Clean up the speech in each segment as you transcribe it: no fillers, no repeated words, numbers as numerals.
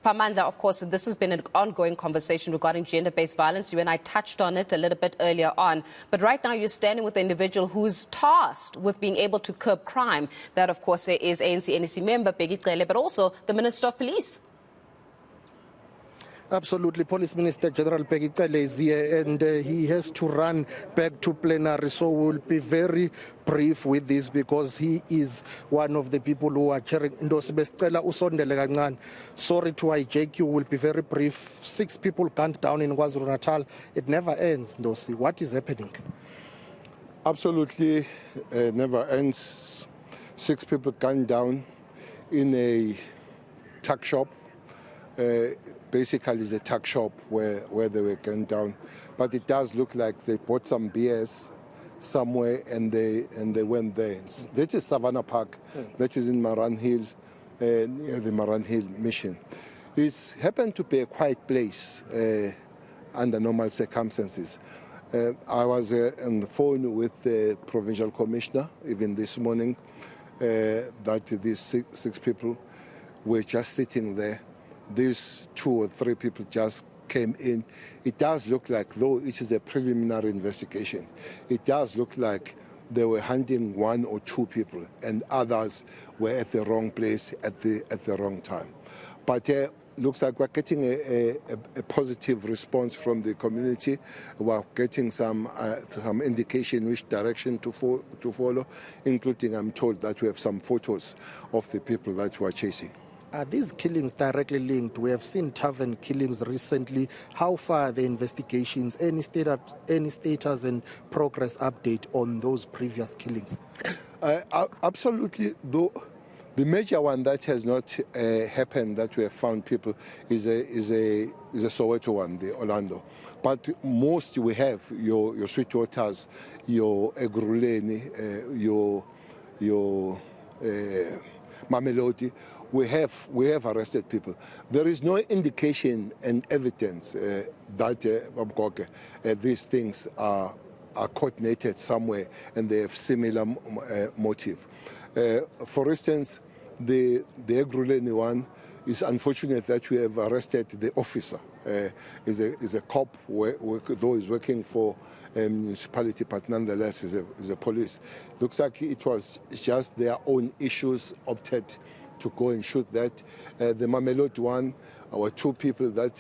Siphamandla, of course, this has been an ongoing conversation regarding gender-based violence. You and I touched on it a little bit earlier on. But right now, you're standing with the individual who's tasked with being able to curb crime. That, of course, is eNCA member Bheki Cele, but also the Minister of Police. Absolutely. Police Minister General Bheki Cele is here and he has to run back to plenary. So we'll be very brief with this because he is one of the people who are chairing. Sorry to hijack you. We'll be very brief. 6 people gunned down in KwaZulu-Natal. It never ends, Ndosi. What is happening? Absolutely never ends. 6 people gunned down in a tuck shop. Basically, it's a tuck shop where they were gunned down. But it does look like they bought some beers somewhere and they went there. That is Savannah Park. That is in Maran Hill, near the Maran Hill Mission. It's happened to be a quiet place under normal circumstances. I was on the phone with the provincial commissioner even this morning that these six people were just sitting there. These 2 or 3 people just came in. It does look like, though it is a preliminary investigation, it does look like they were hunting 1 or 2 people and others were at the wrong place at the wrong time. But looks like we're getting a positive response from the community. We're getting some indication which direction to follow, including, I'm told, that we have some photos of the people that we're chasing. Are these killings directly linked? We have seen tavern killings recently. How far are the investigations? Any status and progress update on those previous killings? Absolutely. Though the major one that has not happened, that we have found people, is a Soweto one, the Orlando. But most we have your Sweetwaters, your Egruleni, your Mamelodi. We have arrested people. There is no indication and evidence that these things are coordinated somewhere and they have similar motive. For instance, the Egruleni one is unfortunate that we have arrested the officer. Is a cop, though he's working for municipality, but nonetheless is a police. Looks like it was just their own issues opted to go and shoot that. The Mamelodi one were 2 people that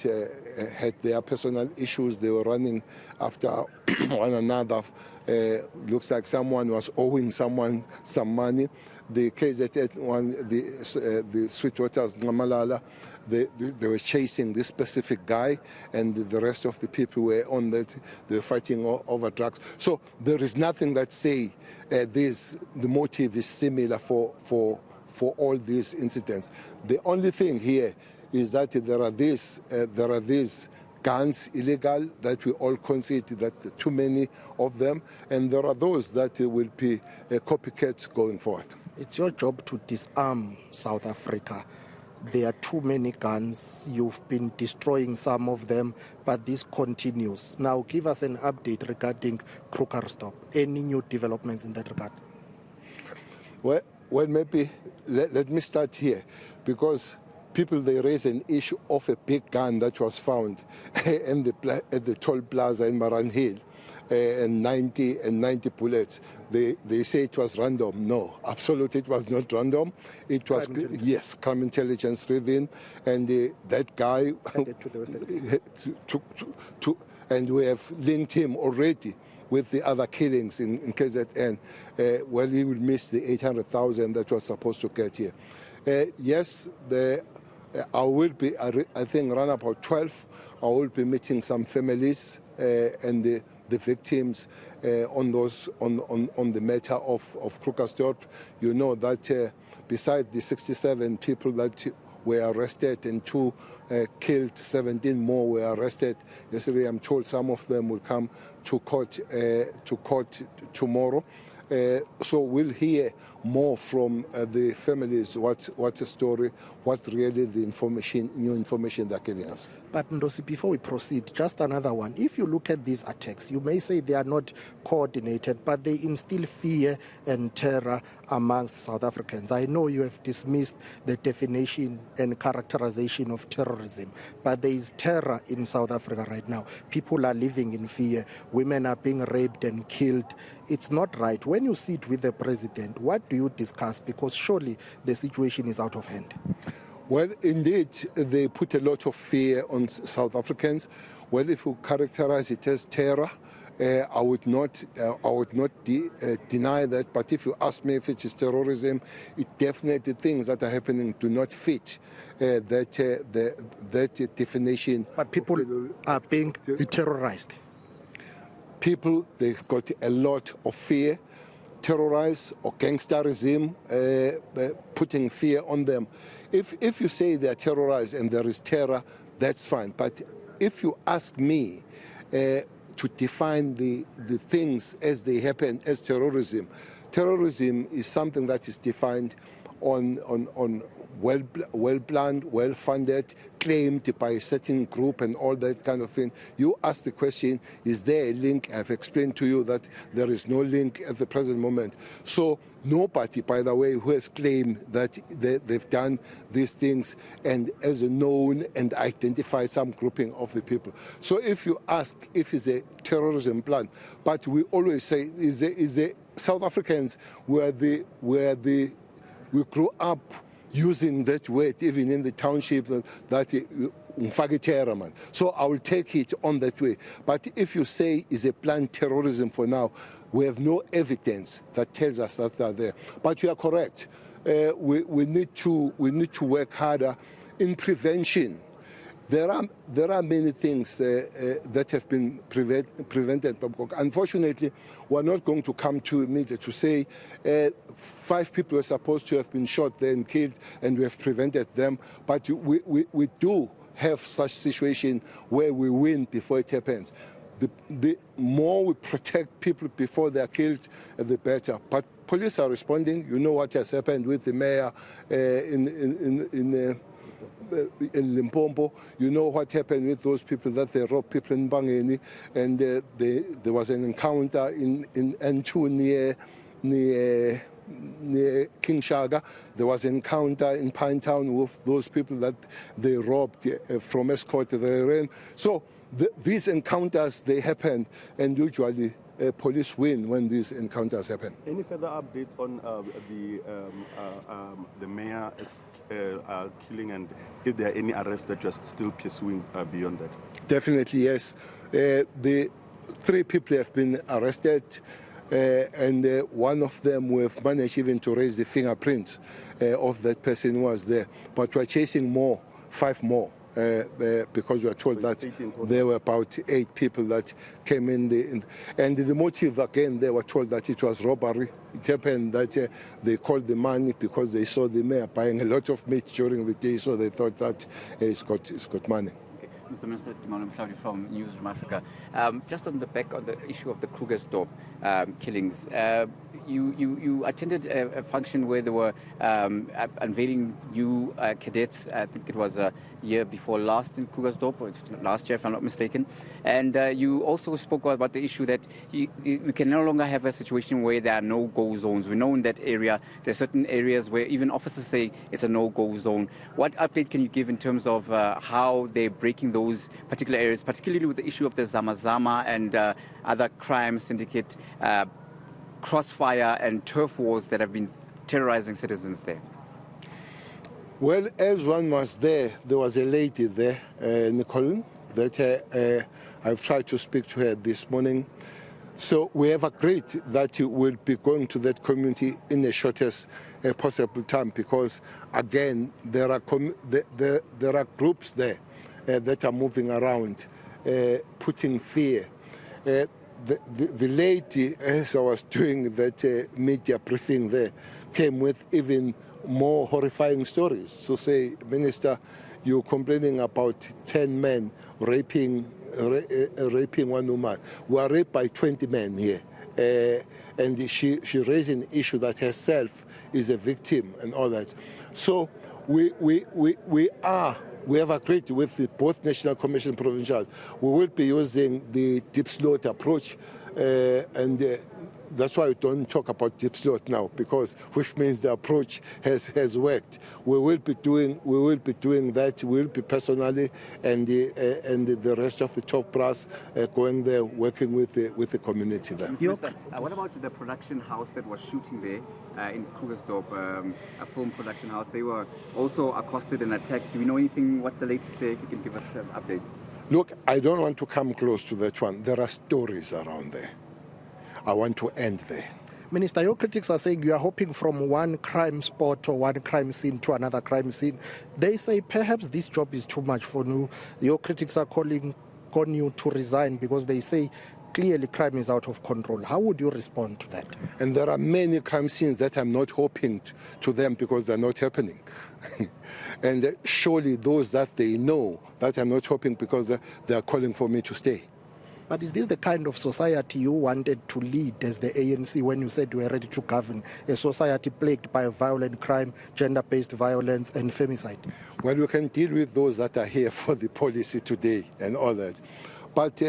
had their personal issues. They were running after one another. Looks like someone was owing someone some money. The KZN one, the Sweetwaters Ngamalala, they were chasing this specific guy, and the rest of the people were on that. They were fighting over drugs. So there is nothing that say the motive is similar for all these incidents. The only thing here is that there are these guns illegal that we all concede that too many of them, and there are those that will be copycats going forward. It's your job to disarm South Africa. There are too many guns. You've been destroying some of them, but this continues. Now give us an update regarding Krugersdorp. Any new developments in that regard? Well, maybe let me start here, because people, they raise an issue of a big gun that was found at the toll plaza in Maran Hill, and 90 bullets. They say it was random. No, absolutely it was not random. It was, yes, crime intelligence driven, and that guy, and we have linked him already with the other killings in KZN. Well, he will miss the 800,000 that was supposed to get here. Yes, I will be, I think, around about 12, I will be meeting some families and the victims on the matter of Krugersdorp. You know that besides the 67 people that were arrested and 2 killed, 17 more were arrested. Yesterday, I'm told some of them will come to court tomorrow. So we'll hear more from the families what's the story, what really the information, new information they're giving us. But Ndosi, before we proceed, just another one. If you look at these attacks, you may say they are not coordinated, but they instill fear and terror amongst South Africans. I know you have dismissed the definition and characterization of terrorism, but there is terror in South Africa right now. People are living in fear. Women are being raped and killed. It's not right. When you sit with the president, what do you discuss? Because surely the situation is out of hand. Well, indeed, they put a lot of fear on South Africans. Well, if you characterize it as terror, I would not deny that. But if you ask me if it is terrorism, it definitely things that are happening do not fit that definition. But people are being terrorized. People, they've got a lot of fear, terrorized or gangsterism, putting fear on them. If you say they are terrorized and there is terror, that's fine. But if you ask me to define the things as they happen as terrorism, terrorism is something that is defined on well-planned, well-funded, claimed by a certain group and all that kind of thing. You ask the question, is there a link? I've explained to you that there is no link at the present moment. So nobody, by the way, who has claimed that they've done these things and as a known and identify some grouping of the people. So if you ask if it's a terrorism plan, but we always say South Africans we grew up using that word even in the township that so I will take it on that way. But if you say is a planned terrorism for now, we have no evidence that tells us that they're there. But you are correct. We need to work harder in prevention. There are many things that have been prevented. Unfortunately, we're not going to come to media to say 5 people were supposed to have been shot there and killed, and we have prevented them. But we do have such situation where we win before it happens. The more we protect people before they are killed, the better. But police are responding. You know what has happened with the mayor in Limpopo. You know what happened with those people that they robbed people in Bangeni, and there was an encounter in N2 near King Shaga. There was an encounter in Pinetown with those people that they robbed from escort they ran. So these encounters, they happen, and usually police win when these encounters happen. Any further updates on the mayor killing, and if there are any arrests that you're still pursuing beyond that? Definitely, yes. The 3 people have been arrested, and one of them we have managed even to raise the fingerprints of that person who was there. But we're chasing 5 more. Because we are told that there were about 8 people that came in, and the motive again, they were told that it was robbery. It happened that they called the money because they saw the mayor buying a lot of meat during the day, so they thought that it's got money. Mr. Minister, I'm sorry, from Newsroom Africa. Just on the back of the issue of the Krugersdorp killings, you attended a function where they were unveiling new cadets. I think it was a year before last in Krugersdorp, or last year if I'm not mistaken. And you also spoke about the issue that we can no longer have a situation where there are no-go zones. We know in that area there are certain areas where even officers say it's a no-go zone. What update can you give in terms of how they're breaking those particular areas, particularly with the issue of the Zamazama and other crime syndicate crossfire and turf wars that have been terrorizing citizens there? Well, as one was there was a lady there, Nicole, that I've tried to speak to her this morning. So we have agreed that we'll be going to that community in the shortest possible time, because, again, there are groups there that are moving around, putting fear. The lady, as I was doing that media briefing there, came with even more horrifying stories. So say, Minister, you're complaining about 10 men raping one woman. We are raped by 20 men here. And she raised an issue that herself is a victim and all that. So we have agreed with both National Commission Provincial. We will be using the deep slot approach, and that's why we don't talk about deep slot now, because which means the approach has worked. We will be doing that. We will be personally and the rest of the top brass going there, working with the community there. What about the production house that was shooting there in Krugersdorp, a film production house? They were also accosted and attacked. Do we know anything? What's the latest there? If you can give us an update. Look, I don't want to come close to that one. There are stories around there. I want to end there. Minister, your critics are saying you are hopping from one crime spot or one crime scene to another crime scene. They say perhaps this job is too much for you. Your critics are calling on you to resign because they say clearly crime is out of control. How would you respond to that? And there are many crime scenes that I'm not hoping to them because they're not happening. And surely those that they know that I'm not hoping because they're calling for me to stay. But is this the kind of society you wanted to lead as the ANC when you said you were ready to govern a society plagued by violent crime, gender-based violence and femicide? Well, you can deal with those that are here for the policy today and all that. But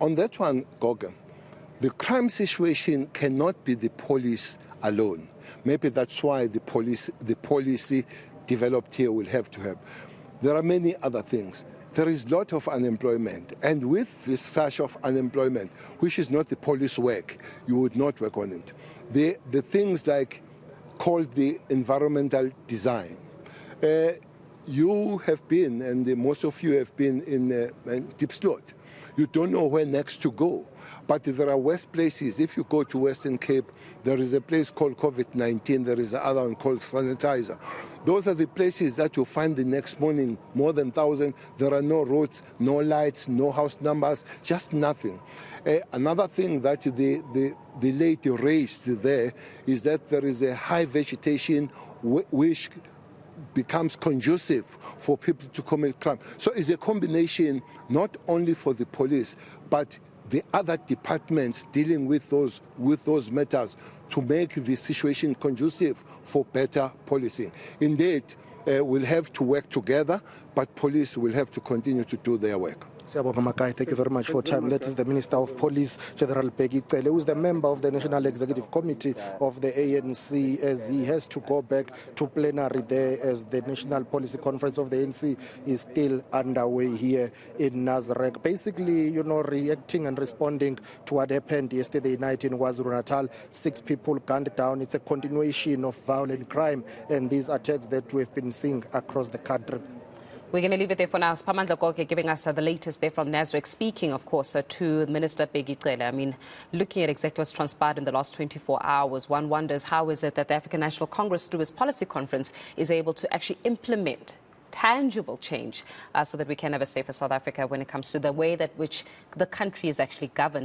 on that one, Goge, the crime situation cannot be the police alone. Maybe that's why the policy developed here will have to help. There are many other things. There is a lot of unemployment, and with this surge of unemployment, which is not the police work, you would not work on it. The things like called the environmental design. You have been, and most of you have been in deep slot. You don't know where next to go. But there are worse places. If you go to Western Cape, there is a place called COVID-19. There is another one called Sanitizer. Those are the places that you find the next morning, more than 1,000. There are no roads, no lights, no house numbers, just nothing. Another thing that the lady raised there is that there is a high vegetation which becomes conducive for people to commit crime. So it's a combination not only for the police, but the other departments dealing with those matters to make the situation conducive for better policing. Indeed, we'll have to work together, but police will have to continue to do their work. Thank you very much for your time. That is the Minister of Police, General Bheki Cele, who is the member of the National Executive Committee of the ANC, as he has to go back to plenary there as the National Policy Conference of the ANC is still underway here in Nazareth. Basically, reacting and responding to what happened yesterday night in KwaZulu-Natal. 6 people gunned down. It's a continuation of violent crime and these attacks that we've been seeing across the country. We're going to leave it there for now. Siphamandla Goge giving us the latest there from Nazareth, speaking, of course, to Minister Bheki Cele. I mean, looking at exactly what's transpired in the last 24 hours, one wonders how is it that the African National Congress, through its policy conference, is able to actually implement tangible change so that we can have a safer South Africa when it comes to the way that which the country is actually governed.